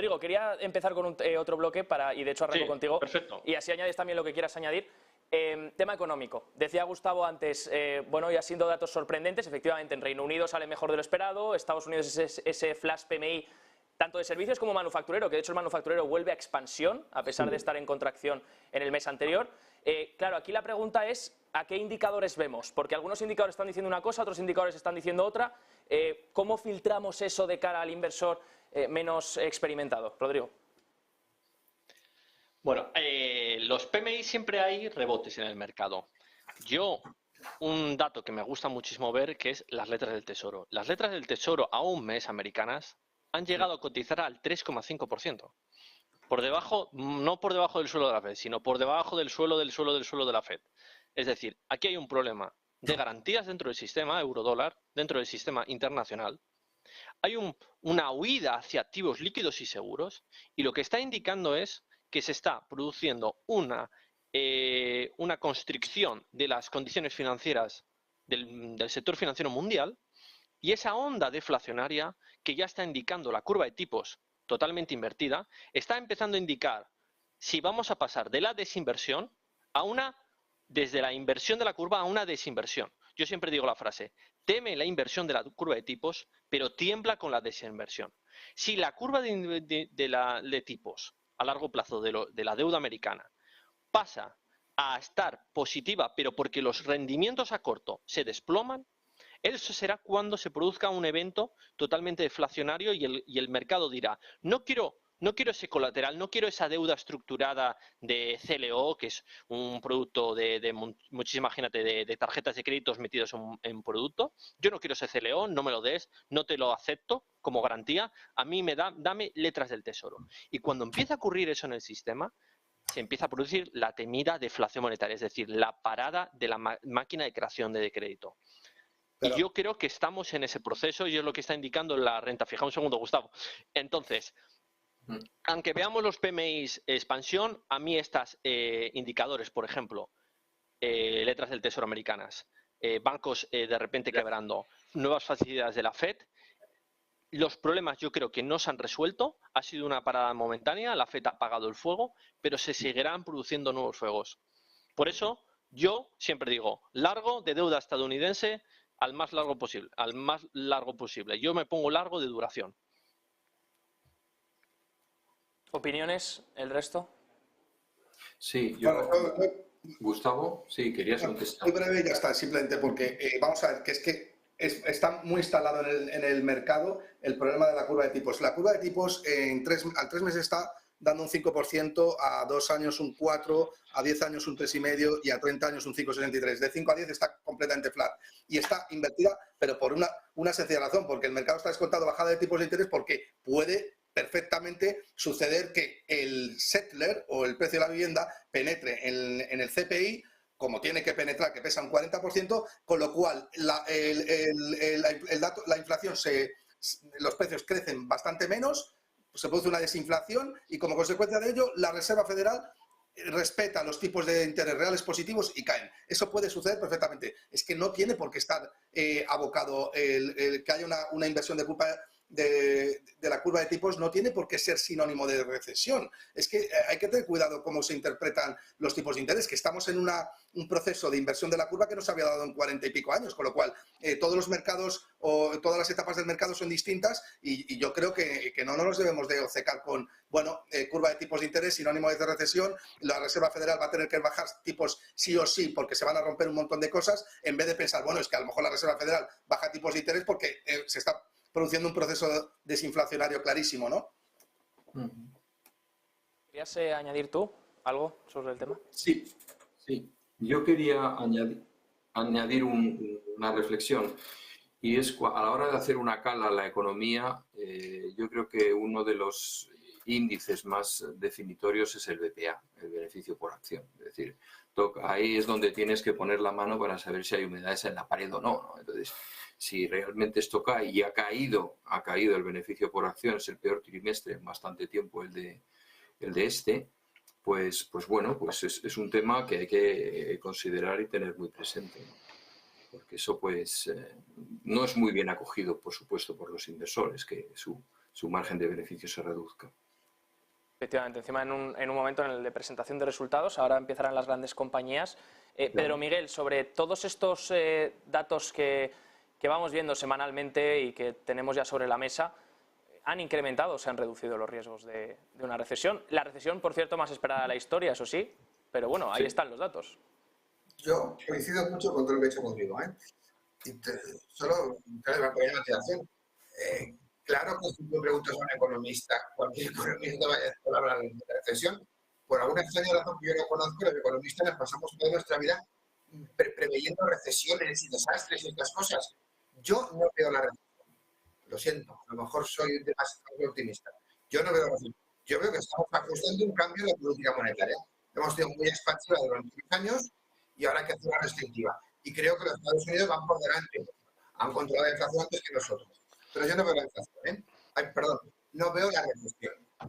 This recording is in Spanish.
Rodrigo, quería empezar con otro bloque y de hecho arranco contigo. Perfecto. Y así añades también lo que quieras añadir. Tema económico. Decía Gustavo antes, bueno, ya siendo datos sorprendentes, efectivamente en Reino Unido sale mejor de lo esperado, Estados Unidos es ese flash PMI tanto de servicios como manufacturero, que de hecho el manufacturero vuelve a expansión a pesar de estar en contracción en el mes anterior. Claro, aquí la pregunta es ¿a qué indicadores vemos? Porque algunos indicadores están diciendo una cosa, otros indicadores están diciendo otra. ¿Cómo filtramos eso de cara al inversor menos experimentado? Rodrigo. Bueno, los PMI siempre hay rebotes en el mercado. Un dato que me gusta muchísimo ver, que es las letras del Tesoro. Las letras del Tesoro a un mes americanas han llegado a cotizar al 3,5%. Por debajo, no por debajo del suelo de la Fed, sino por debajo del suelo de la Fed. Es decir, aquí hay un problema de garantías dentro del sistema eurodólar, dentro del sistema internacional. Hay una huida hacia activos líquidos y seguros, y lo que está indicando es que se está produciendo una constricción de las condiciones financieras del sector financiero mundial, y esa onda deflacionaria que ya está indicando la curva de tipos totalmente invertida, está empezando a indicar si vamos a pasar de la desinversión desde la inversión de la curva a una desinversión. Yo siempre digo la frase, teme la inversión de la curva de tipos, pero tiembla con la desinversión. Si la curva de tipos a largo plazo de la deuda americana pasa a estar positiva, pero porque los rendimientos a corto se desploman, eso será cuando se produzca un evento totalmente deflacionario y el mercado dirá, no quiero ese colateral, no quiero esa deuda estructurada de CLO, que es un producto de muchísima, imagínate, de tarjetas de créditos metidos en producto. Yo no quiero ese CLO, no me lo des, no te lo acepto como garantía. A mí dame letras del Tesoro. Y cuando empieza a ocurrir eso en el sistema, se empieza a producir la temida deflación monetaria, es decir, la parada de la máquina de creación de crédito. Y yo creo que estamos en ese proceso y es lo que está indicando la renta fija. Un segundo, Gustavo. Entonces, aunque veamos los PMIs expansión, a mí estos indicadores, por ejemplo, letras del Tesoro americanas, bancos de repente quebrando, nuevas facilidades de la Fed, los problemas yo creo que no se han resuelto, ha sido una parada momentánea, la Fed ha apagado el fuego, pero se seguirán produciendo nuevos fuegos. Por eso, yo siempre digo, largo de deuda estadounidense al más largo posible. Yo me pongo largo de duración. ¿Opiniones? ¿El resto? Sí, Gustavo, sí, querías contestar. Muy breve y ya está, simplemente porque vamos a ver, que está muy instalado en el mercado el problema de la curva de tipos. La curva de tipos al 3 meses está dando un 5%, a 2 años un 4%, a 10 años un 3,5% y a 30 años un 5,73%. De 5 a 10 está completamente flat. Y está invertida, pero por una sencilla razón, porque el mercado está descontado bajada de tipos de interés porque puede perfectamente suceder que el settler o el precio de la vivienda penetre en el CPI como tiene que penetrar, que pesa un 40%, con lo cual la inflación, los precios crecen bastante menos, se produce una desinflación y como consecuencia de ello la Reserva Federal respeta los tipos de interés reales positivos y caen. Eso puede suceder perfectamente. Es que no tiene por qué estar abocado que haya una inversión de la curva de tipos, no tiene por qué ser sinónimo de recesión. Es que hay que tener cuidado cómo se interpretan los tipos de interés, que estamos en un proceso de inversión de la curva que no se había dado en 40 y pico años, con lo cual todos los mercados o todas las etapas del mercado son distintas y yo creo que no nos debemos de obcecar con, bueno, curva de tipos de interés, sinónimo de recesión, la Reserva Federal va a tener que bajar tipos sí o sí porque se van a romper un montón de cosas, en vez de pensar, bueno, es que a lo mejor la Reserva Federal baja tipos de interés porque se está produciendo un proceso desinflacionario clarísimo, ¿no? ¿Querías añadir tú algo sobre el tema? Sí. Yo quería añadir una reflexión y es a la hora de hacer una cala a la economía, yo creo que uno de los índices más definitorios es el BPA, el beneficio por acción. Es decir, ahí es donde tienes que poner la mano para saber si hay humedades en la pared o no, ¿no? Entonces, si realmente esto cae y ha caído el beneficio por acción, es el peor trimestre en bastante tiempo el de pues bueno, pues es un tema que hay que considerar y tener muy presente, ¿no? Porque eso pues no es muy bien acogido, por supuesto, por los inversores, que su margen de beneficio se reduzca. Efectivamente, encima en un momento en el de presentación de resultados, ahora empezarán las grandes compañías. Pedro Miguel, sobre todos estos datos que vamos viendo semanalmente y que tenemos ya sobre la mesa, ¿han incrementado o se han reducido los riesgos de una recesión? La recesión, por cierto, más esperada de la historia, eso sí, pero bueno, ahí están los datos. Yo coincido mucho con todo lo que ha hecho Rodrigo, solo una pequeña matización. Claro que si tú preguntas a un economista, cualquier economista va a hablar de recesión. Por alguna extraña razón que yo no conozco, los economistas nos pasamos toda nuestra vida preveyendo recesiones y desastres y estas cosas. Yo no veo la recesión. Lo siento, a lo mejor soy demasiado optimista. Yo no veo la recesión. Yo veo que estamos ajustando un cambio en la política monetaria. Hemos sido muy expansiva durante 10 años y ahora hay que hacer una restrictiva. Y creo que los Estados Unidos van por delante. Han controlado la inflación antes que nosotros. Pero yo no veo la inflación, no veo la recesión.